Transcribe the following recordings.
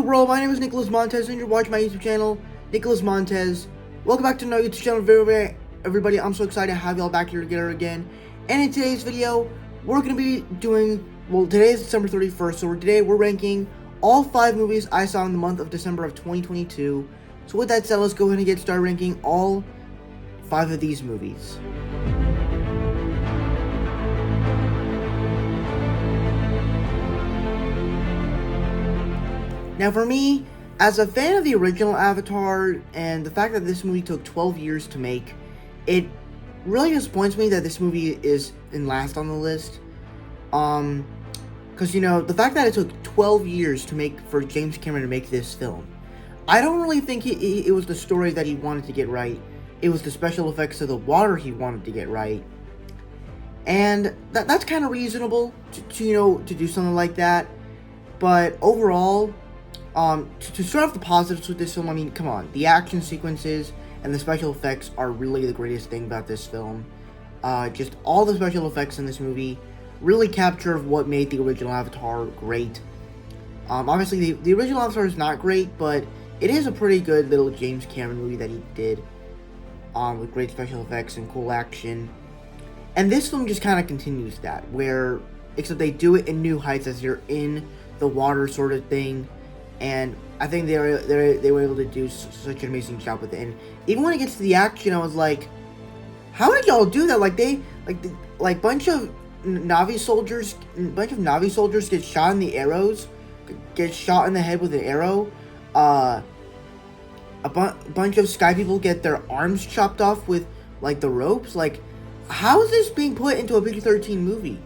world, my name is Nicholas Montez and you're watching my YouTube channel, Nicholas Montez. Welcome back to my YouTube channel, everybody. I'm so excited to have y'all back here together again. And in today's video, we're going to be doing, today is December 31st, so today we're ranking all 5 movies I saw in the month of December of 2022. So with that said, let's go ahead and get started ranking all 5 of these movies. Now for me, as a fan of the original Avatar, and the fact that this movie took 12 years to make, it really disappoints me that this movie is in last on the list. Because, you know, the fact that it took 12 years to make, for James Cameron to make this film, I don't really think it was the story that he wanted to get right. It was the special effects of the water he wanted to get right. And that's kind of reasonable to do something like that. But overall, to start off the positives with this film, I mean, come on. The action sequences and the special effects are really the greatest thing about this film. Just all the special effects in this movie really capture what made the original Avatar great. Obviously, the original Avatar is not great, but it is a pretty good little James Cameron movie that he did. With great special effects and cool action. And this film just kind of continues that, except they do it in new heights as you're in the water sort of thing. And I think they were able to do such an amazing job with it. And even when it gets to the action, I was like, how did y'all do that? Like bunch of Na'vi soldiers get shot in the arrows, get shot in the head with an arrow. A bunch of sky people get their arms chopped off with like the ropes. Like, how is this being put into a PG-13 movie?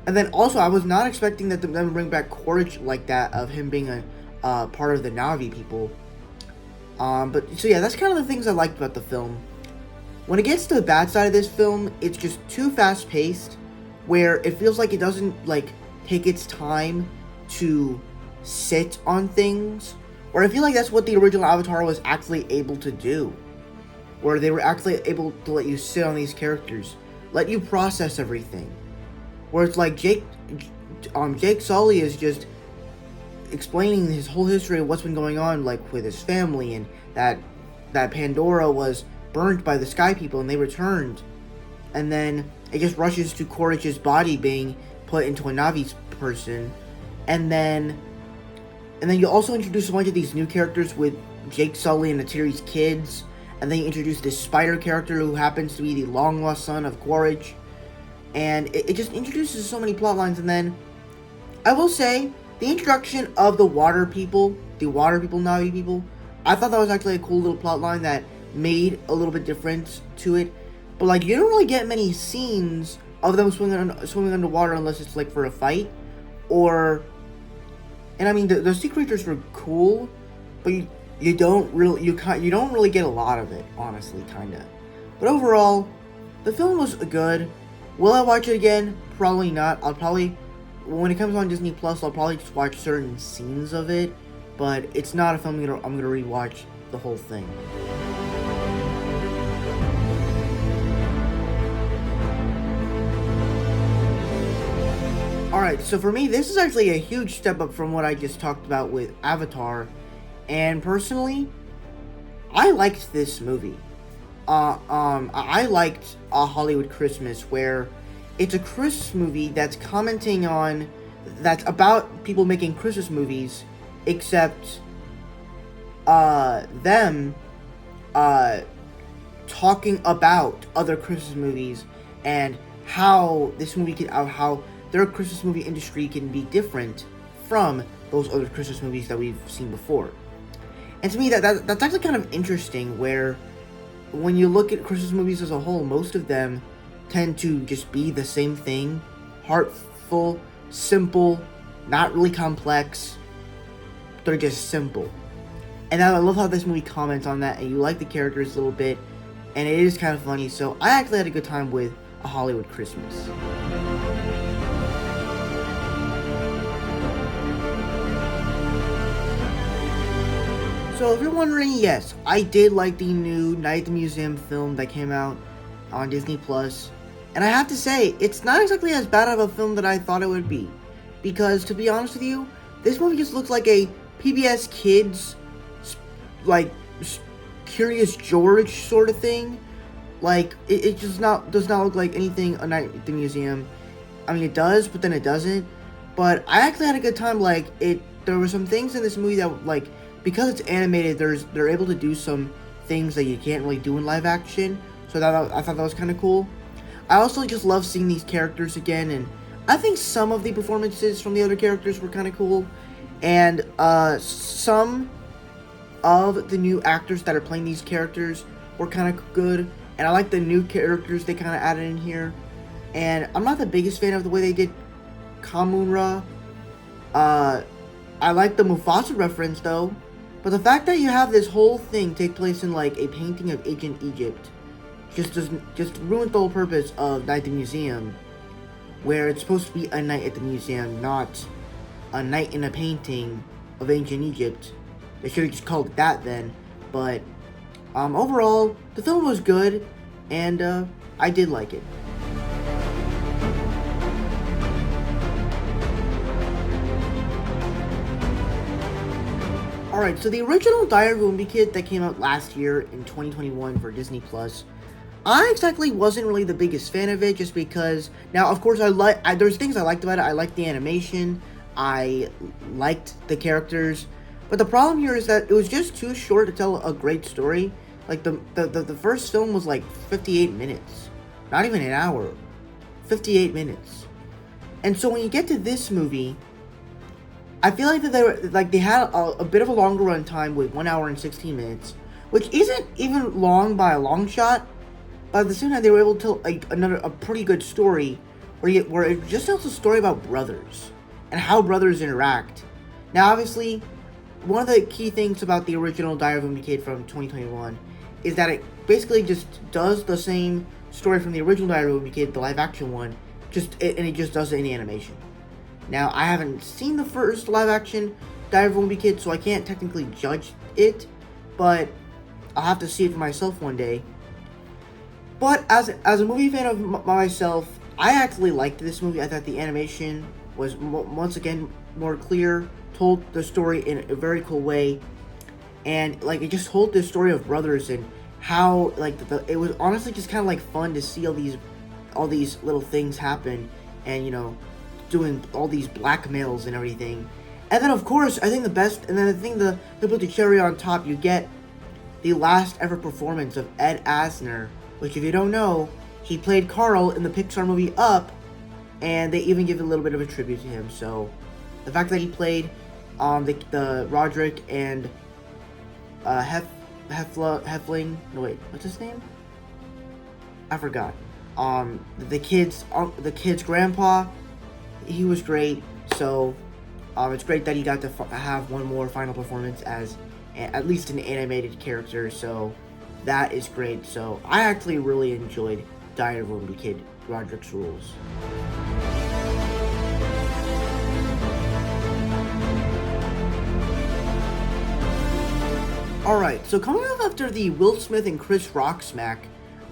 And then also, I was not expecting them to bring back Quaritch like that, of him being a part of the Na'vi people. But so yeah, that's kind of the things I liked about the film. When it gets to the bad side of this film, it's just too fast-paced, where it feels like it doesn't take its time to sit on things. Or I feel like that's what the original Avatar was actually able to do, where they were actually able to let you sit on these characters, let you process everything. Where it's like Jake Sully is just explaining his whole history of what's been going on, like with his family, and that Pandora was burnt by the Sky People and they returned, and then it just rushes to Quaritch's body being put into a Na'vi person, and then you also introduce a bunch of these new characters with Jake Sully and Natiri's kids, and then you introduce this spider character who happens to be the long lost son of Quaritch. And it just introduces so many plot lines. And then, I will say, the introduction of the water people, Na'vi people, I thought that was actually a cool little plot line that made a little bit difference to it. But, you don't really get many scenes of them swimming underwater unless it's, for a fight. And I mean, the sea creatures were cool, but you don't really get a lot of it, honestly, kinda. But overall, the film was good. Will I watch it again? Probably not. When it comes on Disney Plus, I'll probably just watch certain scenes of it, but it's not a film I'm gonna rewatch the whole thing. Alright, so for me, this is actually a huge step up from what I just talked about with Avatar, and personally, I liked this movie. I liked A Hollywood Christmas, where it's a Christmas movie that's about people making Christmas movies, except them talking about other Christmas movies and how their Christmas movie industry can be different from those other Christmas movies that we've seen before. And to me, that's actually kind of interesting, where when you look at Christmas movies as a whole, most of them tend to just be the same thing. Heartful, simple, not really complex. They're just simple. And I love how this movie comments on that, and you like the characters a little bit, and it is kind of funny. So I actually had a good time with A Hollywood Christmas. So if you're wondering, yes, I did like the new Night at the Museum film that came out on Disney Plus. And I have to say, it's not exactly as bad of a film that I thought it would be. Because, to be honest with you, This movie just looks like a PBS Kids, like, Curious George sort of thing. Like, it just does not look like anything A Night at the Museum. I mean, it does, but then it doesn't. But I actually had a good time. Like, there were some things in this movie that, like, because it's animated, they're able to do some things that you can't really do in live action. So I thought that was kind of cool. I also just love seeing these characters again, and I think some of the performances from the other characters were kind of cool. And some of the new actors that are playing these characters were kind of good. And I like the new characters they kind of added in here. And I'm not the biggest fan of the way they did Kahmunrah. I like the Mufasa reference though. But the fact that you have this whole thing take place in like a painting of ancient Egypt just ruined the whole purpose of Night at the Museum, where it's supposed to be a night at the museum, not a night in a painting of ancient Egypt. They should have just called it that then. But overall, the film was good, and I did like it. Alright, so the original Diary of a Wimpy Kid that came out last year in 2021 for Disney Plus, I exactly wasn't really the biggest fan of it, just because, now of course there's things I liked about it. I liked the animation, I liked the characters, but the problem here is that it was just too short to tell a great story. Like the first film was like 58 minutes, not even an hour, 58 minutes. And so when you get to this movie, I feel like that they had a bit of a longer run time with 1 hour and 16 minutes, which isn't even long by a long shot. But at the same time, they were able to tell like a pretty good story, where it just tells a story about brothers and how brothers interact. Now, obviously, one of the key things about the original Diary of a Wimpy Kid from 2021 is that it basically just does the same story from the original Diary of a Wimpy Kid, the live action one, and it just does it in animation. Now, I haven't seen the first live action Diary of a Wimpy Kid, so I can't technically judge it, but I'll have to see it for myself one day. But as a movie fan of myself, I actually liked this movie. I thought the animation was once again more clear, told the story in a very cool way, and like it just told this story of brothers and how like it was honestly just kind of like fun to see all these little things happen, and doing all these blackmails and everything. And then of course I think the put the cherry on top, you get the last ever performance of Ed Asner, which if you don't know, he played Carl in the Pixar movie Up, and they even give a little bit of a tribute to him. So the fact that he played the Roderick and Hefling, no wait, what's his name? I forgot. The kid's grandpa, he was great. So it's great that he got to have one more final performance as at least an animated character. So that is great. So I actually really enjoyed Diary of a Wimpy Kid, Roderick's Rules. Alright, so coming up after the Will Smith and Chris Rock smack,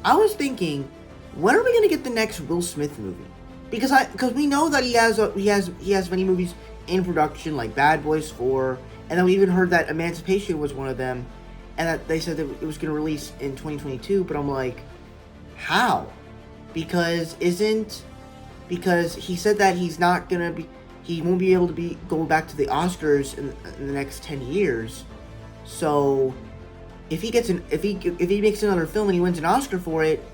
I was thinking, when are we gonna get the next Will Smith movie? Because we know that he has many movies in production, like Bad Boys 4, and then we even heard that Emancipation was one of them, and that they said that it was gonna release in 2022. But I'm like, how? Because he said that he won't be able to go back to the Oscars in the next 10 years. So if he makes another film and he wins an Oscar for it,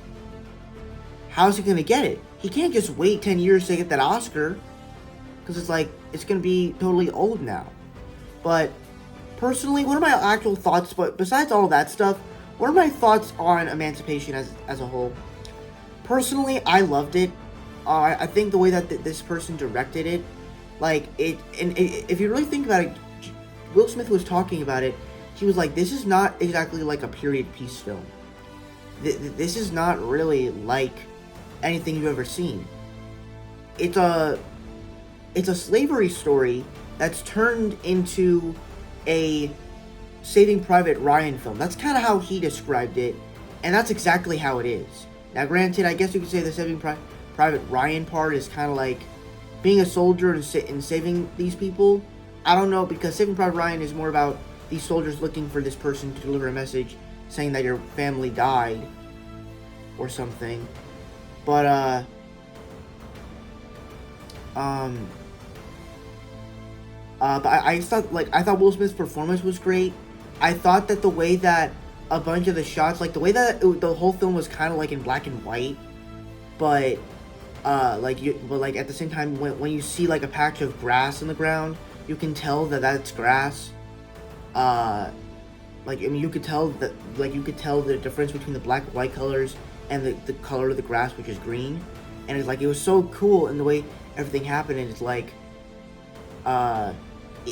how's he gonna get it? He can't just wait 10 years to get that Oscar, because it's gonna be totally old now. But personally, what are my actual thoughts? But besides all that stuff, what are my thoughts on Emancipation as a whole? Personally, I loved it. I think the way that this person directed it, if you really think about it, Will Smith was talking about it. He was like, this is not exactly like a period piece film. This is not really like anything you've ever seen. It's a slavery story that's turned into a Saving Private Ryan film. That's kind of how he described it, and that's exactly how it is. Now, granted, I guess you could say the Saving Private Ryan part is kind of like being a soldier and saving these people. I don't know, because Saving Private Ryan is more about these soldiers looking for this person to deliver a message saying that your family died or something. But I thought, like, I thought Will Smith's performance was great. I thought that the way that a bunch of the shots, like the way that the whole film was kind of like in black and white, but but at the same time, when you see like a patch of grass in the ground, you can tell that that's grass. Like, I mean, you could tell the difference between the black and white colors and the color of the grass, which is green. And it's like, it was so cool in the way everything happened. And it's like,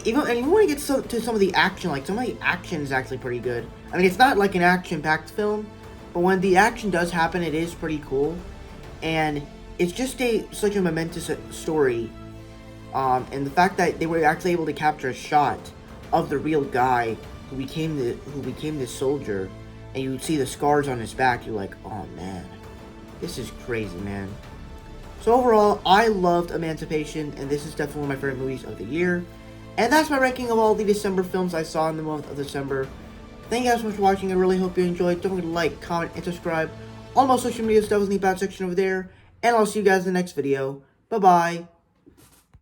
even when it gets to some of the action, like, some of the action is actually pretty good. I mean, it's not like an action-packed film, but when the action does happen, it is pretty cool. And it's just such a momentous story. And the fact that they were actually able to capture a shot of the real guy who became this soldier, and you see the scars on his back, you're like, oh man, this is crazy, man. So overall, I loved Emancipation, and this is definitely one of my favorite movies of the year. And that's my ranking of all the December films I saw in the month of December. Thank you guys so much for watching. I really hope you enjoyed. Don't forget to like, comment, and subscribe. All my social media stuff is in the about section over there. And I'll see you guys in the next video. Bye-bye.